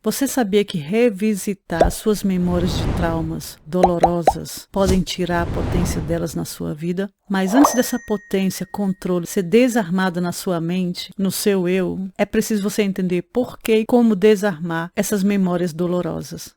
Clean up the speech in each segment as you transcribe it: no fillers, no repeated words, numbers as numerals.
Você sabia que revisitar suas memórias de traumas dolorosas podem tirar a potência delas na sua vida? Mas antes dessa potência, controle, ser desarmada na sua mente, no seu eu, é preciso você entender por que e como desarmar essas memórias dolorosas.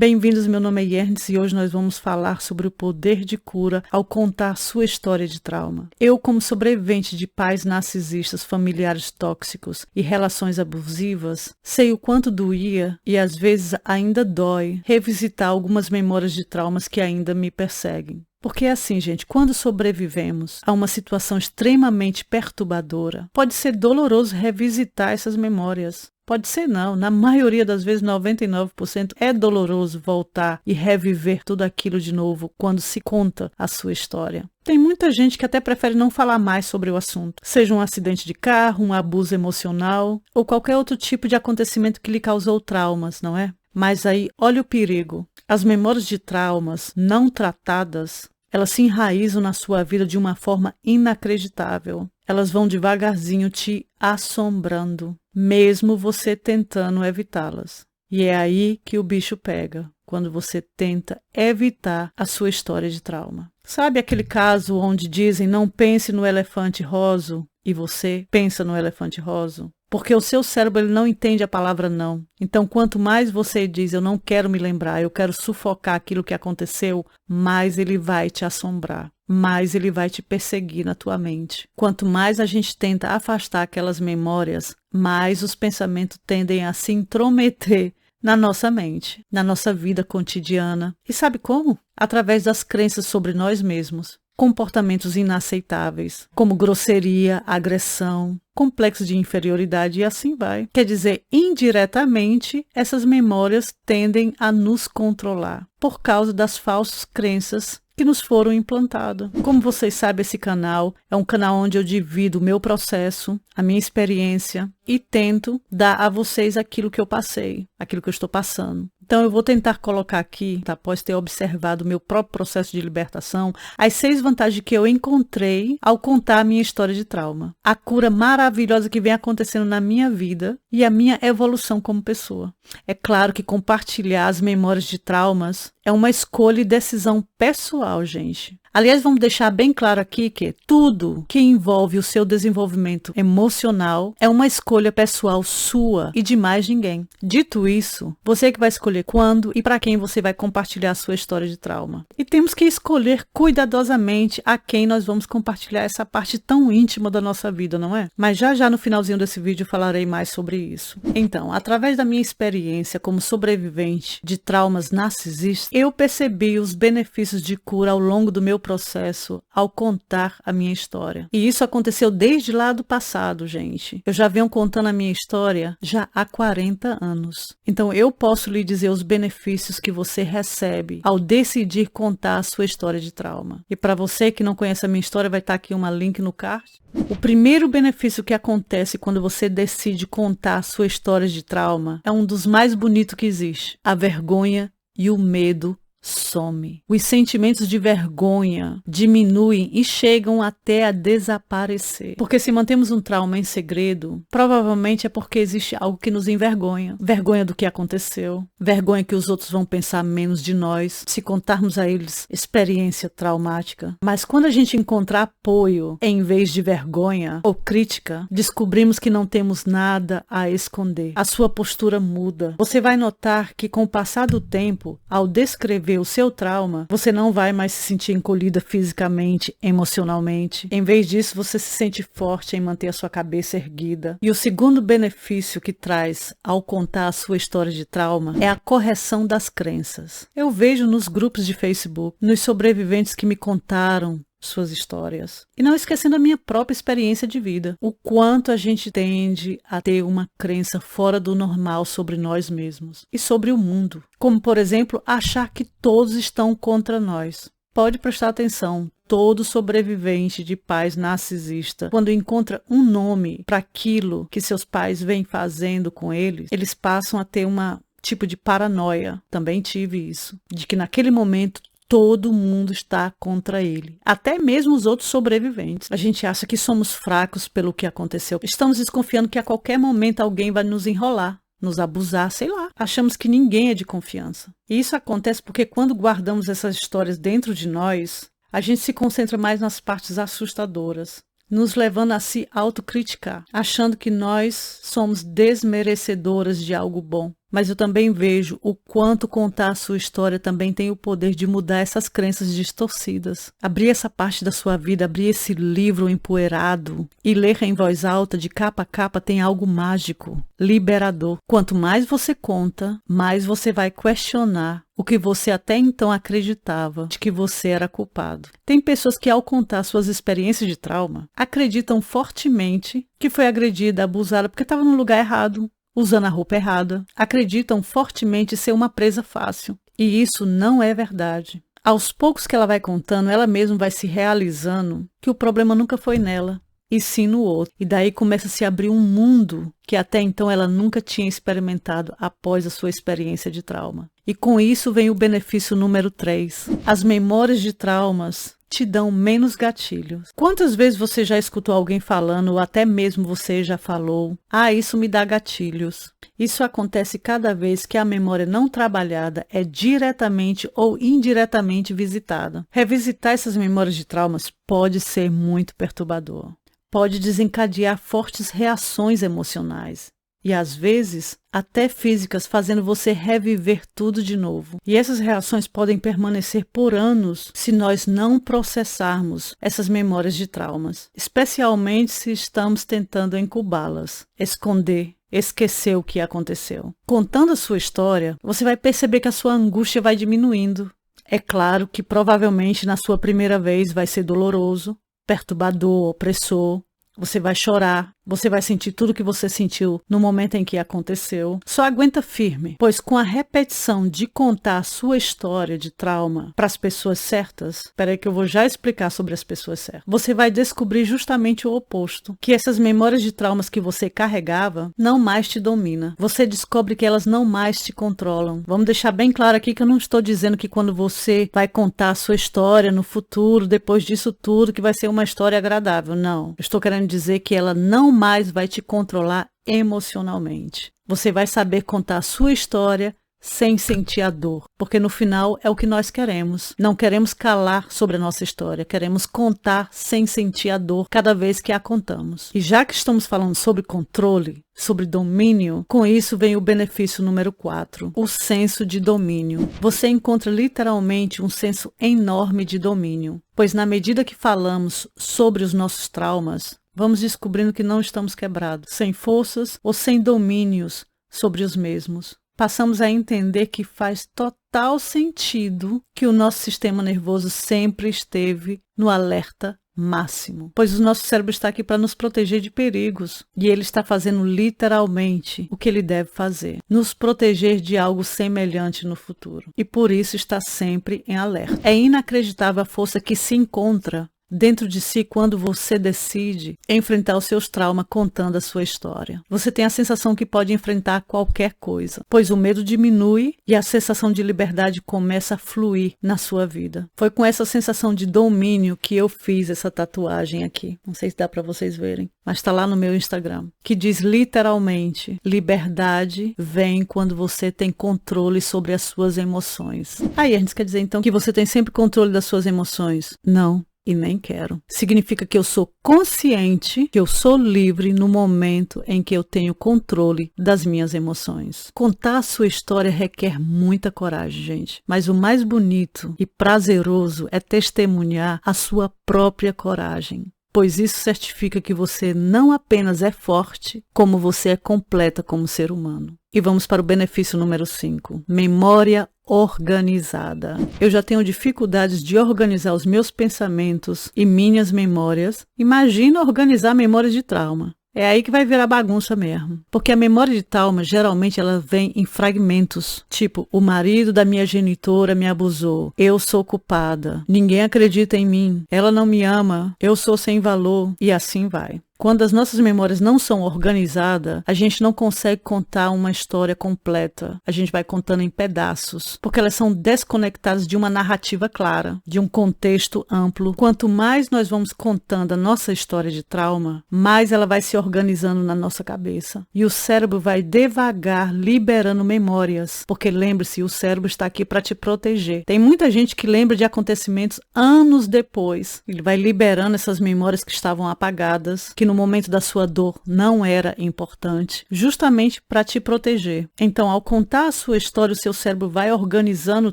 Bem-vindos, meu nome é Yernes e hoje nós vamos falar sobre o poder de cura ao contar sua história de trauma. Eu, como sobrevivente de pais narcisistas, familiares tóxicos e relações abusivas, sei o quanto doía e às vezes ainda dói revisitar algumas memórias de traumas que ainda me perseguem. Porque é assim, gente, quando sobrevivemos a uma situação extremamente perturbadora, pode ser doloroso revisitar essas memórias. Pode ser não, na maioria das vezes, 99%, é doloroso voltar e reviver tudo aquilo de novo quando se conta a sua história. Tem muita gente que até prefere não falar mais sobre o assunto, seja um acidente de carro, um abuso emocional ou qualquer outro tipo de acontecimento que lhe causou traumas, não é? Mas aí, olha o perigo. As memórias de traumas não tratadas, elas se enraizam na sua vida de uma forma inacreditável. Elas vão devagarzinho te assombrando, mesmo você tentando evitá-las. E é aí que o bicho pega, quando você tenta evitar a sua história de trauma. Sabe aquele caso onde dizem não pense no elefante rosa e você pensa no elefante rosa? Porque o seu cérebro ele não entende a palavra não. Então, quanto mais você diz, eu não quero me lembrar, eu quero sufocar aquilo que aconteceu, mais ele vai te assombrar, mais ele vai te perseguir na tua mente. Quanto mais a gente tenta afastar aquelas memórias, mais os pensamentos tendem a se intrometer na nossa mente, na nossa vida cotidiana. E sabe como? Através das crenças sobre nós mesmos. Comportamentos inaceitáveis, como grosseria, agressão, complexo de inferioridade e assim vai. Quer dizer, indiretamente, essas memórias tendem a nos controlar por causa das falsas crenças que nos foram implantadas. Como vocês sabem, esse canal é um canal onde eu divido o meu processo, a minha experiência e tento dar a vocês aquilo que eu passei, aquilo que eu estou passando. Então, eu vou tentar colocar aqui, após ter observado o meu próprio processo de libertação, as 6 vantagens que eu encontrei ao contar a minha história de trauma. A cura maravilhosa que vem acontecendo na minha vida e a minha evolução como pessoa. É claro que compartilhar as memórias de traumas é uma escolha e decisão pessoal, gente. Aliás, vamos deixar bem claro aqui que tudo que envolve o seu desenvolvimento emocional é uma escolha pessoal sua e de mais ninguém. Dito isso, você que vai escolher quando e para quem você vai compartilhar a sua história de trauma. E temos que escolher cuidadosamente a quem nós vamos compartilhar essa parte tão íntima da nossa vida, não é? Mas já no finalzinho desse vídeo falarei mais sobre isso. Então, através da minha experiência como sobrevivente de traumas narcisistas, eu percebi os benefícios de cura ao longo do meu processo ao contar a minha história. E isso aconteceu desde lá do passado, gente. Eu já venho contando a minha história já há 40 anos. Então eu posso lhe dizer os benefícios que você recebe ao decidir contar a sua história de trauma. E para você que não conhece a minha história, vai estar aqui um link no card. O primeiro benefício que acontece quando você decide contar a sua história de trauma é um dos mais bonitos que existe. A vergonha e o medo some. Os sentimentos de vergonha diminuem e chegam até a desaparecer. Porque se mantemos um trauma em segredo, provavelmente é porque existe algo que nos envergonha. Vergonha do que aconteceu, vergonha que os outros vão pensar menos de nós, se contarmos a eles experiência traumática. Mas quando a gente encontrar apoio em vez de vergonha ou crítica, descobrimos que não temos nada a esconder. A sua postura muda. Você vai notar que com o passar do tempo, ao descrever o seu trauma, você não vai mais se sentir encolhida fisicamente, emocionalmente. Em vez disso, você se sente forte em manter a sua cabeça erguida. E o segundo benefício que traz ao contar a sua história de trauma é a correção das crenças. Eu vejo nos grupos de Facebook, nos sobreviventes que me contaram suas histórias. E não esquecendo a minha própria experiência de vida. O quanto a gente tende a ter uma crença fora do normal sobre nós mesmos e sobre o mundo. Como, por exemplo, achar que todos estão contra nós. Pode prestar atenção. Todo sobrevivente de pais narcisistas, quando encontra um nome para aquilo que seus pais vêm fazendo com eles, eles passam a ter uma tipo de paranoia. Também tive isso. De que naquele momento Todo mundo está contra ele, até mesmo os outros sobreviventes. A gente acha que somos fracos pelo que aconteceu. Estamos desconfiando que a qualquer momento alguém vai nos enrolar, nos abusar, sei lá. Achamos que ninguém é de confiança. E isso acontece porque quando guardamos essas histórias dentro de nós, a gente se concentra mais nas partes assustadoras, nos levando a se autocriticar, achando que nós somos desmerecedoras de algo bom. Mas eu também vejo o quanto contar a sua história também tem o poder de mudar essas crenças distorcidas. Abrir essa parte da sua vida, abrir esse livro empoeirado e ler em voz alta, de capa a capa, tem algo mágico, liberador. Quanto mais você conta, mais você vai questionar o que você até então acreditava de que você era culpado. Tem pessoas que, ao contar suas experiências de trauma, acreditam fortemente que foi agredida, abusada porque estava no lugar errado, usando a roupa errada. Acreditam fortemente ser uma presa fácil. E isso não é verdade. Aos poucos que ela vai contando, ela mesma vai se realizando que o problema nunca foi nela, e sim no outro. E daí começa a se abrir um mundo que até então ela nunca tinha experimentado após a sua experiência de trauma. E com isso vem o benefício número 3. As memórias de traumas te dão menos gatilhos. Quantas vezes você já escutou alguém falando, ou até mesmo você já falou, isso me dá gatilhos. Isso acontece cada vez que a memória não trabalhada é diretamente ou indiretamente visitada. Revisitar essas memórias de traumas pode ser muito perturbador. Pode desencadear fortes reações emocionais. E às vezes, até físicas, fazendo você reviver tudo de novo. E essas reações podem permanecer por anos se nós não processarmos essas memórias de traumas, especialmente se estamos tentando incubá-las, esconder, esquecer o que aconteceu. Contando a sua história, você vai perceber que a sua angústia vai diminuindo. É claro que provavelmente na sua primeira vez vai ser doloroso, perturbador, opressor. Você vai chorar, você vai sentir tudo que você sentiu no momento em que aconteceu. Só aguenta firme, pois com a repetição de contar a sua história de trauma para as pessoas certas, espera aí que eu vou já explicar sobre as pessoas certas, você vai descobrir justamente o oposto, que essas memórias de traumas que você carregava não mais te domina. Você descobre que elas não mais te controlam. Vamos deixar bem claro aqui que eu não estou dizendo que quando você vai contar a sua história no futuro, depois disso tudo, que vai ser uma história agradável. Não. Eu estou querendo dizer que ela não mais vai te controlar emocionalmente. Você vai saber contar a sua história sem sentir a dor, porque no final é o que nós queremos. Não queremos calar sobre a nossa história, queremos contar sem sentir a dor cada vez que a contamos. E já que estamos falando sobre controle, sobre domínio, com isso vem o benefício número 4, o senso de domínio. Você encontra literalmente um senso enorme de domínio, pois na medida que falamos sobre os nossos traumas, vamos descobrindo que não estamos quebrados, sem forças ou sem domínios sobre os mesmos. Passamos a entender que faz total sentido que o nosso sistema nervoso sempre esteve no alerta máximo, pois o nosso cérebro está aqui para nos proteger de perigos, e ele está fazendo literalmente o que ele deve fazer, nos proteger de algo semelhante no futuro, e por isso está sempre em alerta. É inacreditável a força que se encontra dentro de si quando você decide enfrentar os seus traumas contando a sua história. Você tem a sensação que pode enfrentar qualquer coisa, pois o medo diminui e a sensação de liberdade começa a fluir na sua vida. Foi com essa sensação de domínio que eu fiz essa tatuagem aqui. Não sei se dá para vocês verem, mas está lá no meu Instagram, que diz literalmente: liberdade vem quando você tem controle sobre as suas emoções. Aí a gente quer dizer então que você tem sempre controle das suas emoções? Não. E nem quero. Significa que eu sou consciente, que eu sou livre no momento em que eu tenho controle das minhas emoções. Contar a sua história requer muita coragem, gente. Mas o mais bonito e prazeroso é testemunhar a sua própria coragem. Pois isso certifica que você não apenas é forte, como você é completa como ser humano. E vamos para o benefício número 5. Memória organizada. Eu já tenho dificuldades de organizar os meus pensamentos e minhas memórias. Imagina organizar memórias de trauma. É aí que vai virar bagunça mesmo. Porque a memória de trauma, geralmente, ela vem em fragmentos. Tipo, o marido da minha genitora me abusou. Eu sou culpada. Ninguém acredita em mim. Ela não me ama. Eu sou sem valor. E assim vai. Quando as nossas memórias não são organizadas, a gente não consegue contar uma história completa. A gente vai contando em pedaços, porque elas são desconectadas de uma narrativa clara, de um contexto amplo. Quanto mais nós vamos contando a nossa história de trauma, mais ela vai se organizando na nossa cabeça. E o cérebro vai devagar liberando memórias, porque lembre-se, o cérebro está aqui para te proteger. Tem muita gente que lembra de acontecimentos anos depois. Ele vai liberando essas memórias que estavam apagadas, que no momento da sua dor não era importante, justamente para te proteger. Então, ao contar a sua história, o seu cérebro vai organizando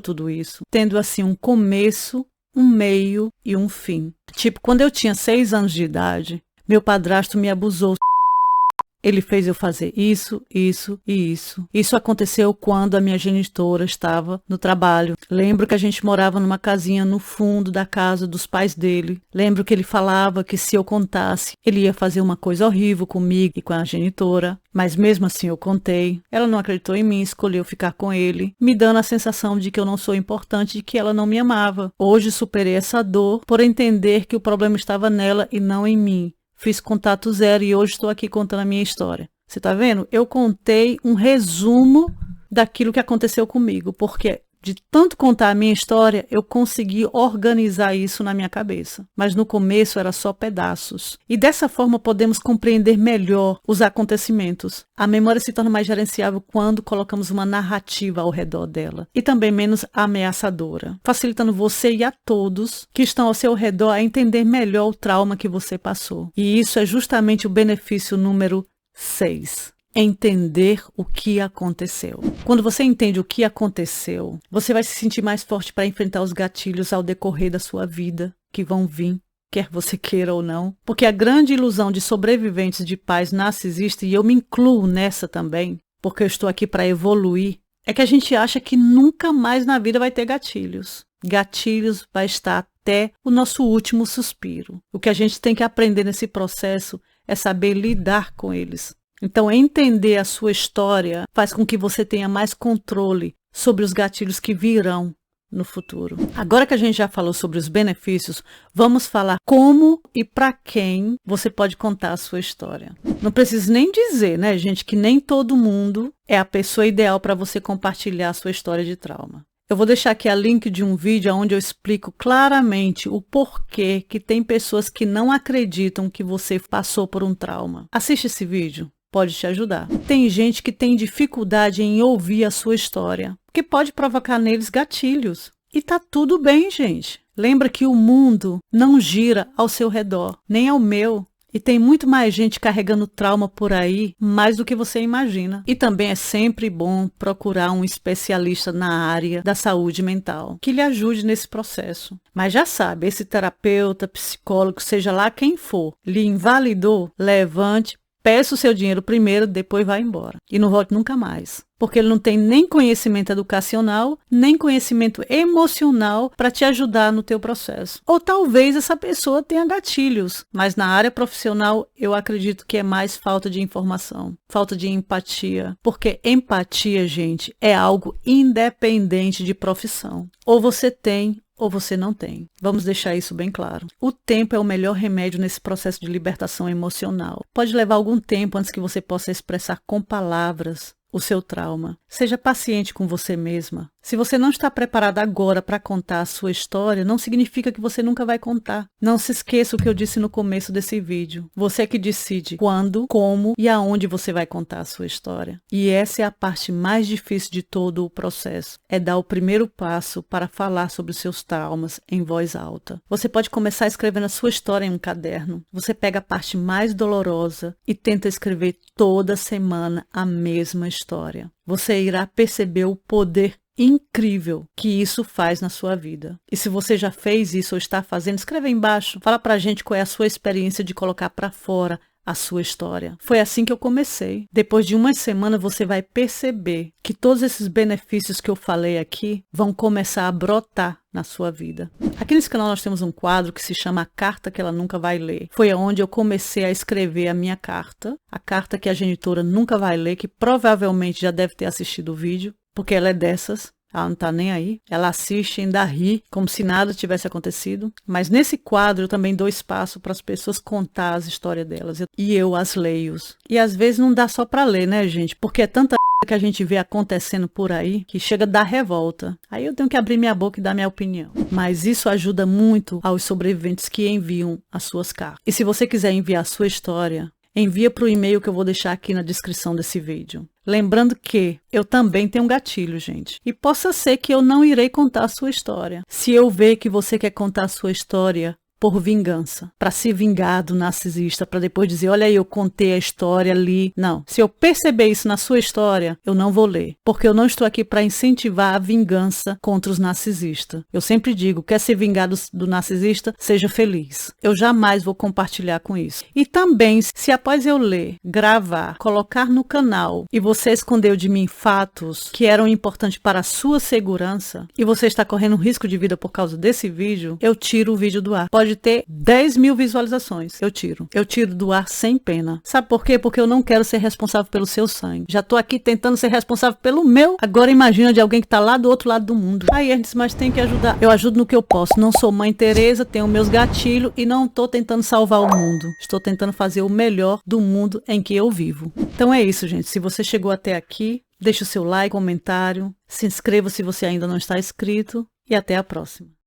tudo isso, tendo assim um começo, um meio e um fim. Tipo, quando eu tinha 6 anos de idade, meu padrasto me abusou. Ele fez eu fazer isso, isso e isso. Isso aconteceu quando a minha genitora estava no trabalho. Lembro que a gente morava numa casinha no fundo da casa dos pais dele. Lembro que ele falava que se eu contasse, ele ia fazer uma coisa horrível comigo e com a genitora. Mas mesmo assim eu contei. Ela não acreditou em mim, escolheu ficar com ele, me dando a sensação de que eu não sou importante, de que ela não me amava. Hoje superei essa dor por entender que o problema estava nela e não em mim. Fiz contato zero e hoje estou aqui contando a minha história. Você tá vendo? Eu contei um resumo daquilo que aconteceu comigo, porque de tanto contar a minha história, eu consegui organizar isso na minha cabeça. Mas no começo era só pedaços. E dessa forma podemos compreender melhor os acontecimentos. A memória se torna mais gerenciável quando colocamos uma narrativa ao redor dela. E também menos ameaçadora, facilitando você e a todos que estão ao seu redor a entender melhor o trauma que você passou. E isso é justamente o benefício número 6. Entender o que aconteceu. Quando você entende o que aconteceu, você vai se sentir mais forte para enfrentar os gatilhos ao decorrer da sua vida, que vão vir, quer você queira ou não. Porque a grande ilusão de sobreviventes de pais narcisistas, e eu me incluo nessa também, porque eu estou aqui para evoluir, é que a gente acha que nunca mais na vida vai ter gatilhos. Gatilhos vai estar até o nosso último suspiro. O que a gente tem que aprender nesse processo é saber lidar com eles. Então, entender a sua história faz com que você tenha mais controle sobre os gatilhos que virão no futuro. Agora que a gente já falou sobre os benefícios, vamos falar como e para quem você pode contar a sua história. Não preciso nem dizer, né, gente, que nem todo mundo é a pessoa ideal para você compartilhar a sua história de trauma. Eu vou deixar aqui a link de um vídeo onde eu explico claramente o porquê que tem pessoas que não acreditam que você passou por um trauma. Assiste esse vídeo. Pode te ajudar. Tem gente que tem dificuldade em ouvir a sua história, porque pode provocar neles gatilhos. E tá tudo bem, gente. Lembra que o mundo não gira ao seu redor, nem ao meu. E tem muito mais gente carregando trauma por aí, mais do que você imagina. E também é sempre bom procurar um especialista na área da saúde mental, que lhe ajude nesse processo. Mas já sabe, esse terapeuta, psicólogo, seja lá quem for, lhe invalidou, levante, peça o seu dinheiro primeiro, depois vai embora. E não volte nunca mais. Porque ele não tem nem conhecimento educacional, nem conhecimento emocional para te ajudar no teu processo. Ou talvez essa pessoa tenha gatilhos, mas na área profissional eu acredito que é mais falta de informação, falta de empatia. Porque empatia, gente, é algo independente de profissão. Ou você tem, ou você não tem. Vamos deixar isso bem claro. O tempo é o melhor remédio nesse processo de libertação emocional. Pode levar algum tempo antes que você possa expressar com palavras o seu trauma. Seja paciente com você mesma. Se você não está preparada agora para contar a sua história, não significa que você nunca vai contar. Não se esqueça o que eu disse no começo desse vídeo. Você é que decide quando, como e aonde você vai contar a sua história. E essa é a parte mais difícil de todo o processo. É dar o primeiro passo para falar sobre os seus traumas em voz alta. Você pode começar escrevendo a sua história em um caderno. Você pega a parte mais dolorosa e tenta escrever toda semana a mesma história. Você irá perceber o poder incrível que isso faz na sua vida. E se você já fez isso ou está fazendo, escreve aí embaixo. Fala pra gente qual é a sua experiência de colocar pra fora a sua história. Foi assim que eu comecei. Depois de uma semana você vai perceber que todos esses benefícios que eu falei aqui vão começar a brotar na sua vida. Aqui nesse canal nós temos um quadro que se chama A Carta que Ela Nunca Vai Ler. Foi onde eu comecei a escrever a minha carta. A carta que a genitora nunca vai ler, que provavelmente já deve ter assistido o vídeo, porque ela é dessas. Ela não tá nem aí. Ela assiste, ainda ri, como se nada tivesse acontecido. Mas nesse quadro eu também dou espaço para as pessoas contar as histórias delas. E eu as leio. E às vezes não dá só para ler, né, gente? Porque é tanta que a gente vê acontecendo por aí que chega a dar revolta. Aí eu tenho que abrir minha boca e dar minha opinião. Mas isso ajuda muito aos sobreviventes que enviam as suas cartas. E se você quiser enviar a sua história, envia para o e-mail que eu vou deixar aqui na descrição desse vídeo. Lembrando que eu também tenho um gatilho, gente. E possa ser que eu não irei contar a sua história. Se eu ver que você quer contar a sua história por vingança, para se vingar do narcisista, para depois dizer, olha aí, eu contei a história ali. Não, se eu perceber isso na sua história, eu não vou ler, porque eu não estou aqui para incentivar a vingança contra os narcisistas. Eu sempre digo, quer se vingar do narcisista, seja feliz. Eu jamais vou compartilhar com isso. E também, se após eu ler, gravar, colocar no canal, e você escondeu de mim fatos que eram importantes para a sua segurança, e você está correndo risco de vida por causa desse vídeo, eu tiro o vídeo do ar. Pode ter 10 mil visualizações. Eu tiro. Eu tiro do ar sem pena. Sabe por quê? Porque eu não quero ser responsável pelo seu sangue. Já tô aqui tentando ser responsável pelo meu. Agora imagina de alguém que tá lá do outro lado do mundo. Aí, Ernest, mas tem que ajudar. Eu ajudo no que eu posso. Não sou mãe Teresa, tenho meus gatilhos e não tô tentando salvar o mundo. Estou tentando fazer o melhor do mundo em que eu vivo. Então é isso, gente. Se você chegou até aqui, deixa o seu like, comentário, se inscreva se você ainda não está inscrito e até a próxima.